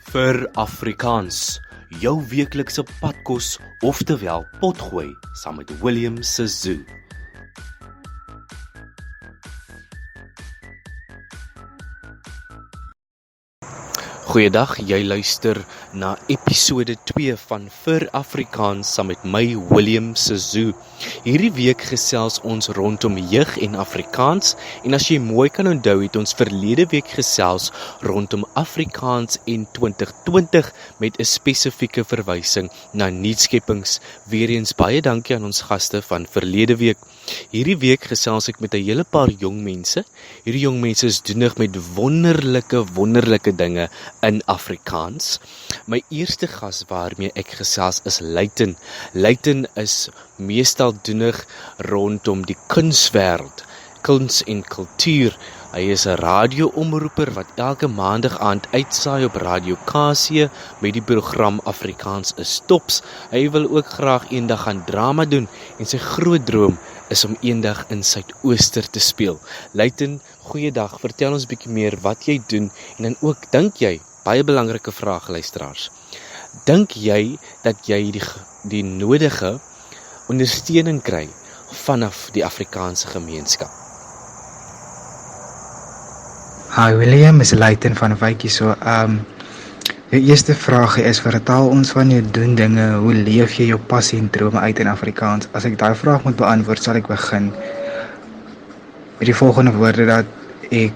Vir Afrikaans, jou weeklikse padkos, oftewel potgooi, saam met William Sezoo. Goeiedag, jy luister na episode 2 van Vir Afrikaans saam met my William Sezoo. Hierdie week gesels ons rondom jeug en Afrikaans en as jy mooi kan onthou het ons verlede week gesels rondom Afrikaans en 2020 met 'n spesifieke verwysing na nuutskeppings. Weereens baie dankie aan ons gaste van verlede week. Hierdie week gesels ek met 'n hele paar jong mense. Hierdie jong mense is doenig met wonderlike dinge in Afrikaans. My eerste gas waarmee ek gesels is Luiten. Luiten is meestal doenig rondom die kunswêreld, kuns en kultuur. Hy is 'n radioomroeper wat elke maandag aand uitsaai op Radio KC met die program Afrikaans is Tops. Hy wil ook graag eendag gaan drama doen en sy groot droom is om eendag in Suidooster te speel. Luiten, goeiedag, vertel ons 'n bietjie meer wat jy doen en dan ook, dink jy, baie belangrike vraag luisteraars, dink jy dat jy die nodige ondersteuning kry vanaf die Afrikaanse gemeenskap? Hi William, is Luiten van Wykie so. Jou eerste vraag is, vertel ons van jou doen dinge, hoe leef jy jou passie en drome uit in Afrikaans? As ek daai vraag moet beantwoord, sal ek begin met die volgende woorde, dat ek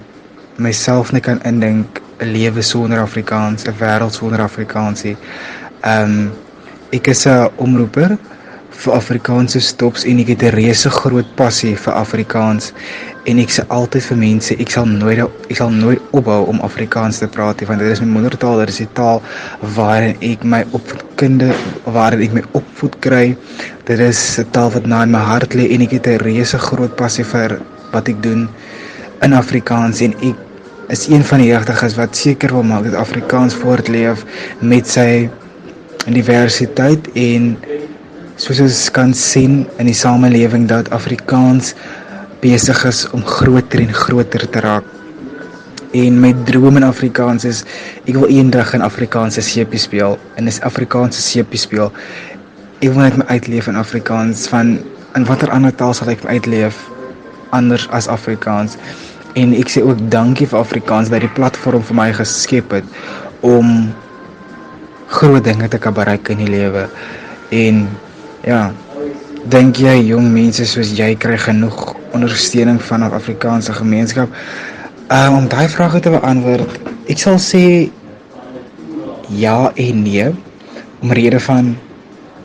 myself nie kan indink 'n lewe sonder Afrikaans, 'n wêreld sonder Afrikaans nie. Ek is 'n omroeper vir Afrikaanse Tops en ek het 'n reuse groot passie vir Afrikaans en ek sê altyd vir mense, ek sal nooit ophou om Afrikaans te praat nie, want dit is my moedertaal, dit is die taal waarin ek my opvoed kry. Dit is 'n taal wat na in my hart lê en ek het 'n reuse groot passie vir wat ek doen in Afrikaans en ek is een van die jeugdiges wat seker wil maak dat Afrikaans voortleef met sy diversiteit en soos ons kan sien in die samelewing dat Afrikaans besig is om groter en groter te raak. En my droom in Afrikaans is, ek wil eendag in Afrikaanse seepie speel, in 'n Afrikaanse seepie speel. Ek wil net my uitleef in Afrikaans, in watter ander taal sal ek uitleef anders as Afrikaans. En ek sê ook dankie vir Afrikaans dat die platform vir my geskep het om groot dinge te kan bereik in die lewe. En ja, dink jy jong mense soos jy kry genoeg ondersteuning van 'n Afrikaanse gemeenskap? Om daai vrae te beantwoord, ek sal sê ja en nee, om rede van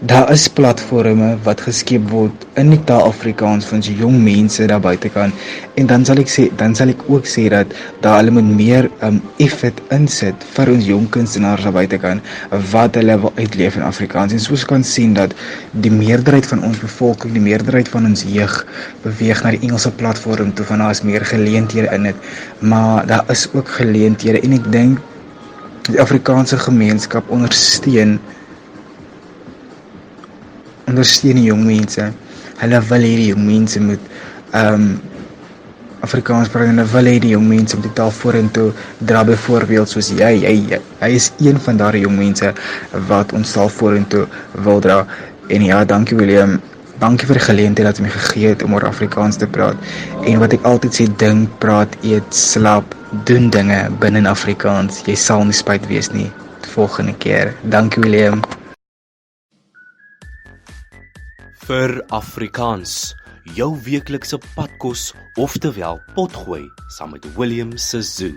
daar is platforme wat geskep word in die taal Afrikaans vir ons jong mense daar buitekant, en dan sal ek ook sê dat daar hulle moet meer effort insit vir ons jong kunstenaars daar buitekant wat hulle wil uitleef in Afrikaans. En soos kan sien dat die meerderheid van ons bevolking, die meerderheid van ons jeug beweeg na die Engelse platform toe, van daar is meer geleenthede in dit, maar daar is ook geleenthede en ek dink die Afrikaanse gemeenskap ondersteun die jong mense. Hulle wil hierdie jong mense moet Afrikaans praat en hulle wil hê die jong mense om die taal vorentoe dra, byvoorbeeld soos hy is een van daardie jong mense wat ons taal vorentoe wil dra. En ja, dankie William, dankie vir die geleentheid dat jy my gegee het om oor Afrikaans te praat. En wat ek altyd sê, dink, praat, eet, slaap, doen dinge binne Afrikaans. Jy sal nie spyt wees nie volgende keer. Dankie William. Vir Afrikaans, jou weeklikse padkos, oftewel potgooi, saam met William Sezoo.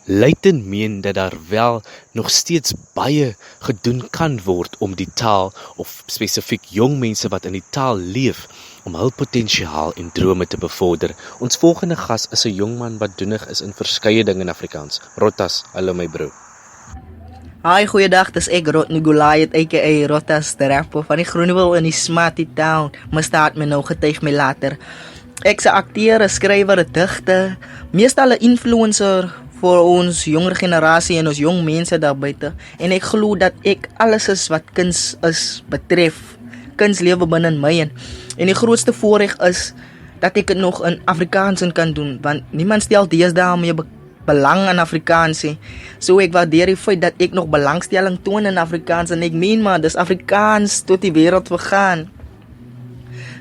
Luiten meen dat daar wel nog steeds baie gedoen kan word om die taal, of spesifiek jong mense wat in die taal leef, om hul potensiaal en drome te bevorder. Ons volgende gas is 'n jong man wat doenig is in verskeie dinge in Afrikaans. Rotas, hallo my bro. Hi, goeiedag, dis ek Rot Nugulaayet aka Rotas, die rapper van die Groenewil in die Smarty Town. Misdaad my nou getuig my later. Ek is 'n akteur, 'n skrywer, 'n digter, meestal 'n influencer vir ons jonger generasie en ons jong mense daar buite. En ek glo dat ek alles is wat kuns is betref. Kuns lewe binne my en die grootste voorreg is dat ek dit nog in Afrikaans kan doen, want niemand stel deesdae meer belang aan Afrikaans nie. So ek waardeer die feit dat ek nog belangstelling toon in Afrikaans en ek meen maar, dis Afrikaans tot die wêreld vergaan.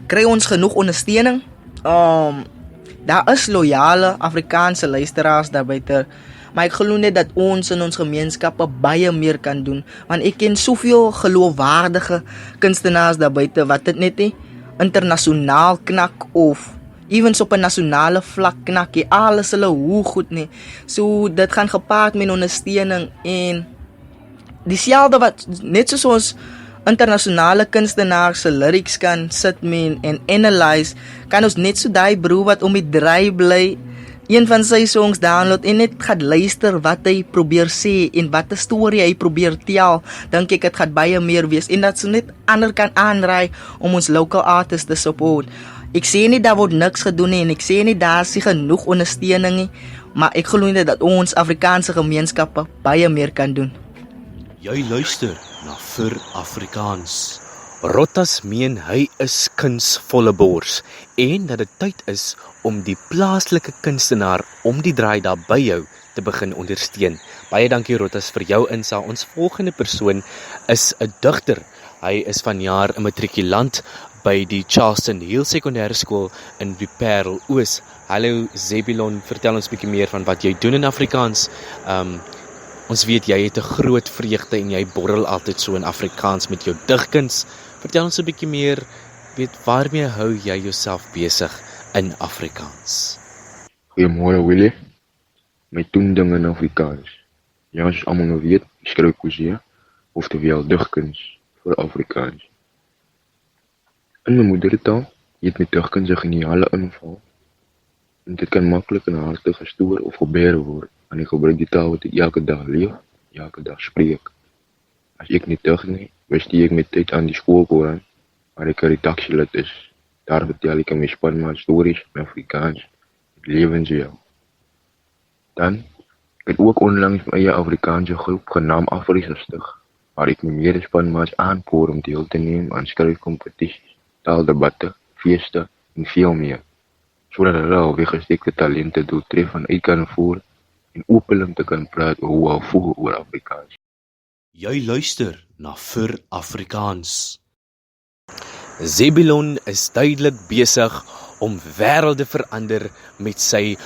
Kry ons genoeg ondersteuning? Daar is loyale Afrikaanse luisteraars daar buite, maar ek glo net dat ons in ons gemeenskappe baie meer kan doen, want ek ken soveel geloofwaardige kunstenaars daar buite wat dit net nie internasionaal knak of evens op 'n nasionale vlak knak, alles hulle hoe goed nie. So dit gaan gepaard met ondersteuning en dieselfde wat net soos ons internasionale kunstenaars se lyrics kan sit men en analyse, kan ons net so daai broer wat om die draai bly, een van sy songs download en net gaan luister wat hy probeer sê en wat 'n storie hy probeer tel, dink ek dit gaan baie meer wees en dat so net ander kan aanraai om ons local artists te support. Ek sê nie daar word niks gedoen nie en ek sê nie daar is genoeg ondersteuning nie, maar ek glo net dat ons Afrikaanse gemeenskappe baie meer kan doen. Jy luister na Vir Afrikaans. Rottas meen hy is kunsvolle bors en dat dit tyd is om die plaaslike kunstenaar om die draai daar by jou te begin ondersteun. Baie dankie Rottas vir jou insaag. Ons volgende persoon is 'n digter. Hy is vanjaar 'n matrikulant by die Charleston Hill Sekondêre Skool in die Parel Oos. Hallo Zebulon, vertel ons 'n bietjie meer van wat jy doen in Afrikaans. Ons weet jy het 'n groot vreugde en jy borrel altyd so in Afrikaans met jou digkuns. Vertel ons 'n bietjie meer, waarmee hou jy jouself besig in Afrikaans? Goeiemôre Willie. My doen dinge in Afrikaans. Ja, soos almal nou weet, ek skryf poesie, oftewel digkuns vir Afrikaans. In my moedertaal het my digkuns 'n geniale inval. En dit kan maklik in 'n hartige stoor of gebeure word. En ek gebruik die taal wat ek elke dag leef, elke dag spreek. As ek nie dig nie, bestee ek my tyd aan die skoolkoran, waar ek 'n redaksielid is. Daar vertel ek aan my spanmaat stories in Afrikaans, met lewensleer. Dan, ek het ook onlangs my eie Afrikaanse groep genaamd Afri gestig, waar ek my medespanmaats aanpoor om deel te neem aan skryfkompetisies, taaldebatte, feeste en veel meer, sodat hulle al weggesteekte talente doeltreffend uit kan voer en openlik te kan praat oor hoe hulle voel oor Afrikaans. Jy luister na Vir Afrikaans. Zebulon is duidelik besig om wêrelde verander met sy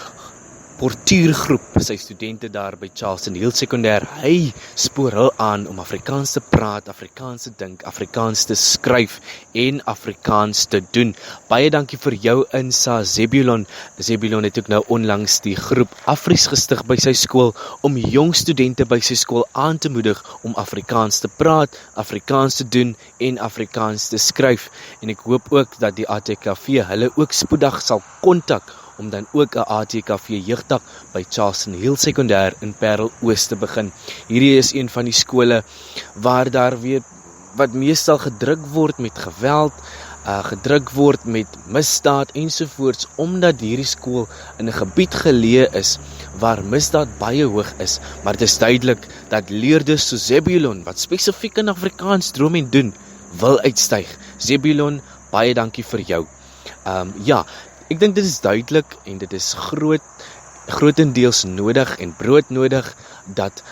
portuïergroep, sy studente daar by Charleston Hill Sekondêr. Hy spoor hul aan om Afrikaans te praat, Afrikaans te dink, Afrikaans te skryf en Afrikaans te doen. Baie dankie vir jou insaag, Zebulon. Zebulon het ook nou onlangs die groep Afries gestig by sy skool om jong studente by sy skool aan te moedig om Afrikaans te praat, Afrikaans te doen en Afrikaans te skryf. En ek hoop ook dat die ATKV hulle ook spoedig sal kontak om dan ook 'n ATKV jeugdag by Charleston Hill Sekondêr in Parel Oos te begin. Hierdie is een van die skole waar daar weer wat meestal gedruk word met geweld, gedruk word met misdaad ensovoorts, omdat hierdie skool in 'n gebied geleë is waar misdaad baie hoog is, maar dit is duidelik dat leerders so Zebulon, wat spesifiek in Afrikaans droom en doen, wil uitstyg. Zebulon, baie dankie vir jou. Ek dink dit is duidelik en dit is grootendeels nodig en broodnodig dat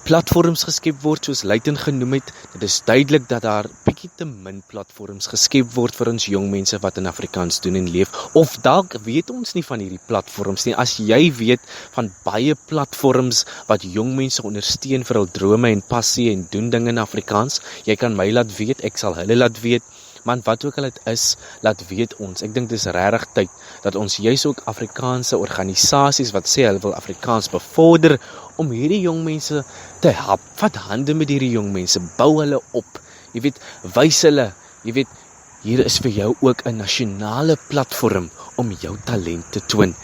platforms geskep word, soos Luiten genoem het. Dit is duidelik dat daar bietjie te min platforms geskep word vir ons jong mense wat in Afrikaans doen en leef, of dalk weet ons nie van hierdie platforms nie. As jy weet van baie platforms wat jong mense ondersteun vir hul drome en passie en doen dinge in Afrikaans, jy kan my laat weet, ek sal hulle laat weet. Man, wat ook al dit is, laat weet ons. Ek dink dis regtig tyd dat ons juis ook Afrikaanse organisasies wat sê hulle wil Afrikaans bevorder, om hierdie jong mense te help. Vat hande met hierdie jong mense, bou hulle op. Jy weet, wys hulle, jy weet, hier is vir jou ook 'n nasionale platform om jou talent te toon.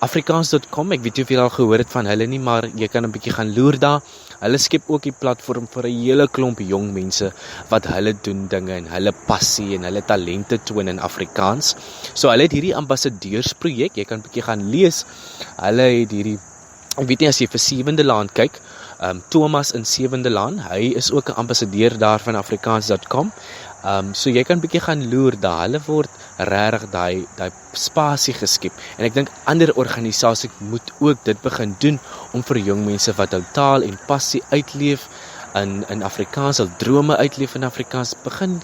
Afrikaans.com, ek weet nie of jy al gehoor het van hulle nie, maar jy kan 'n bietjie gaan loer daar. Hulle skep ook die platform vir 'n hele klomp jong mense wat hulle doen dinge en hulle passie en hulle talente toon in Afrikaans. So hulle het hierdie ambassadeursprojek, jy kan 'n bietjie gaan lees. Hulle het hierdie, ek weet nie as jy vir 7de Laan kyk, Thomas in Sewende Laan, hy is ook 'n ambassadeur daar van Afrikaans.com. So jy kan bietjie gaan loer daar. Hulle word regtig daai spasie geskep. En ek dink ander organisasies moet ook dit begin doen om vir jong mense wat hul taal en passie uitleef in Afrikaans, hul drome uitleef in Afrikaans, begin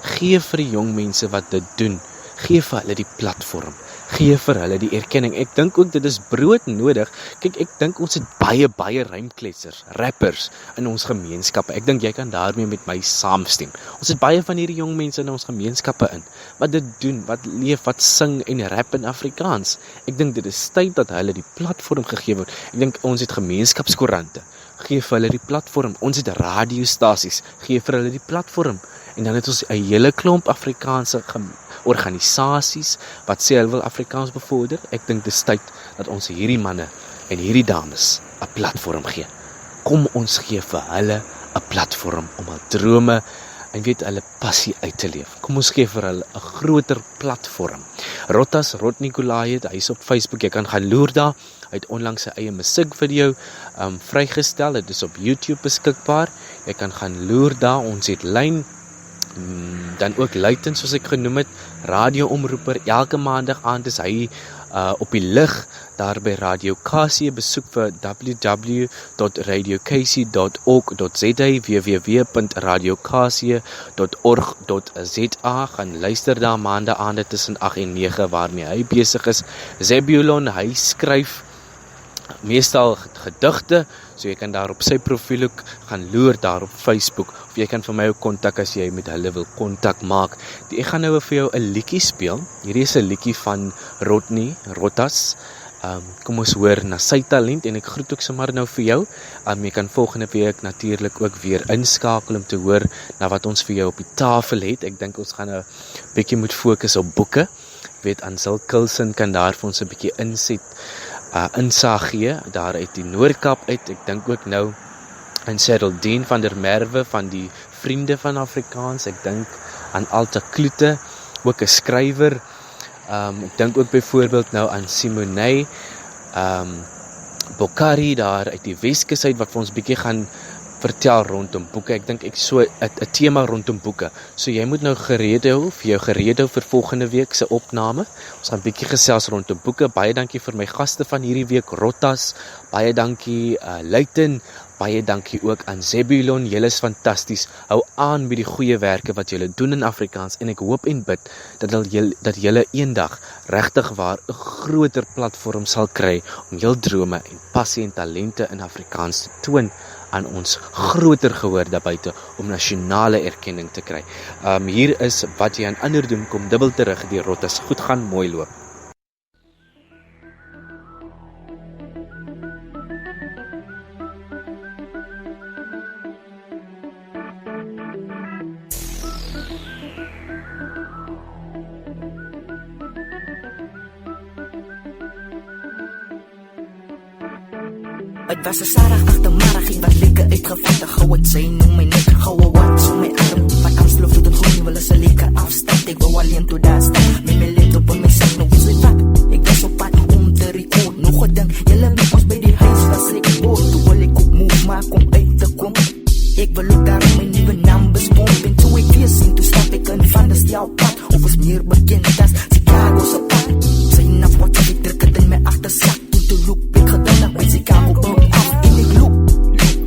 gee vir die jong mense wat dit doen. Gee vir hulle die platform. Gee vir hulle die erkenning. Ek dink ook dit is broodnodig. Kyk, ek dink ons het baie rymkletsers, rappers in ons gemeenskappe. Ek dink jy kan daarmee met my saamstem. Ons het baie van hierdie jong mense in ons gemeenskappe in, wat dit doen, wat leef, wat sing en rap in Afrikaans. Ek dink dit is tyd dat hulle die platform gegee word. Ek dink ons het gemeenskapskoerante. Gee vir hulle die platform. Ons het radiostasies. Gee vir hulle die platform. En dan het ons 'n hele klomp Afrikaanse organisasies wat sê hulle wil Afrikaans bevorder. Ek dink dis tyd dat ons hierdie manne en hierdie dames 'n platform gee. Kom ons gee vir hulle 'n platform om hul drome en hulle passie uit te leef. Kom ons gee vir hulle 'n groter platform. Rod Nicolaïd, hy is op Facebook, jy kan gaan loer daar. Hy het onlangs sy eie musiekvideo vrygestel. Dit is op YouTube beskikbaar. Jy kan gaan loer daar. Ons het lyn dan ook Luiten, soos ek genoem het, radioomroeper. Elke maandag aand is hy op die lig daar by Radio Kasie. Besoek vir www.radiokasie.org.za, www.radiokasie.org.za. Gaan luister daar maandag aande tussen 8 en 9 waarmee hy besig is. Zebulon, hy skryf meestal gedigte, so jy kan daar op sy profiel ook gaan loer daar op Facebook, of jy kan vir my ook kontak as jy met hulle wil kontak maak. Ek gaan nou vir jou 'n liedjie speel. Hierdie is 'n liedjie van Rodney Rotas. Kom ons hoor na sy talent en ek groet ook sommer nou vir jou. Jy kan volgende week natuurlik ook weer inskakel om te hoor na wat ons vir jou op die tafel het. Ek dink ons gaan 'n bietjie moet fokus op boeke. Ansel Kilson kan daar vir ons 'n bietjie insig gee, daar uit die Noord-Kaap uit. Ek dink ook nou aan Geraldine van der Merwe van die Vriende van Afrikaans. Ek dink aan Alta Kloete, ook 'n skrywer. Ek dink ook byvoorbeeld nou aan Simone Bokhari daar uit die Weskus uit wat vir ons bietjie gaan vertel rondom boeke. Ek dink 'n tema rondom boeke. So jy moet nou gereed hou vir volgende week se opname. Ons gaan bietjie gesels rondom boeke. Baie dankie vir my gaste van hierdie week, Rotas. Baie dankie Luiten. Baie dankie ook aan Zebulon. Julle is fantasties. Hou aan met die goeie werke wat julle doen in Afrikaans en ek hoop en bid dat julle eendag regtig waar 'n groter platform sal kry om jul drome en passie en talente in Afrikaans te toon aan ons groter gehoor daar buite om nasionale erkenning te kry. Hier is wat jy aan ander doen, kom dubbel terug, die Rotas. Goed gaan, mooi loop. Het was 'n Saterdag agtermiddag, ek was lekker uitgevat. Gou het sy noem my net, gou wat so my arm. Wat aansloot tot 'n groen, wil is 'n lekker afstand. Ek wou alleen toe daar staan, met my laptop en my sak nog iets wat. Ek was op pad om te record, nog gedink, julle met ons by die huis was ek boord. Toe wil ek op move, maar kom uit te kom. Ek wil ook daar my nuwe naam bespomp. En toe ek weer sien, toe stap ek in van die stelpad. Of is meer bekend as Chicago's pad. Sy naf wat ek druk het in my agtersak. Toe loop ek gedinnig met Chicago bouw af. En ek loop,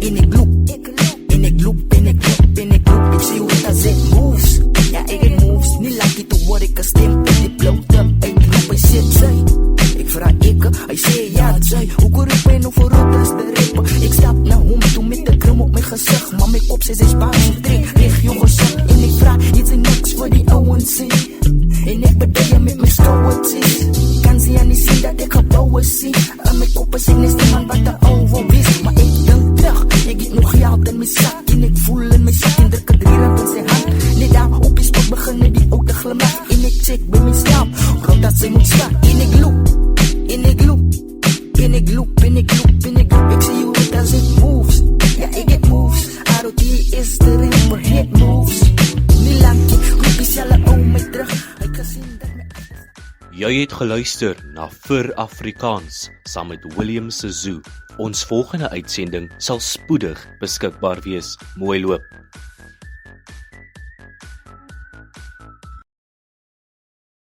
en ek loop, en ek loop, en ek loop, en ek loop. Ek sê hoe dat het moves. Ja, ek het moves. Nie lucky toe word ek gestemd. En die bloot up, ek loop, hy sê sy. Ek vraag ek, hy sê ja, sy. Hoe kon ek ben over Rotas te repen? Ek stap na hom toe met de krim op my gezicht. Maar my kop sê sy spaas en trek, regio gezicht. En ek vraag, iets en niks vir die ouwens sê. En ek bedeie met my skouwertjes. Kan sy aan die sien dat ek gebouwe sien. En my kop is en is die man wat de ouwe wees. Maar ek dink terug, ek het nog geld in my sak. En ek voel in my sak en druk het rierend in sy hand. Net daar op die spot begin die oude glimlach. En ek check by my slaap, dat sy moet slaan. En ek loop, en ek loop, en ek loop, en ek loop, en ek loop. Ek sê hoe het as it moves. Ja, ek het moves. ROT is the rapper, het moves. Nie lankie, roep is jylle ou my terug. Ek gesien dat my... Jy het geluister na Vir Afrikaans saam met William Sezoo Ons volgende uitsending sal spoedig beskikbaar wees. Mooi loop.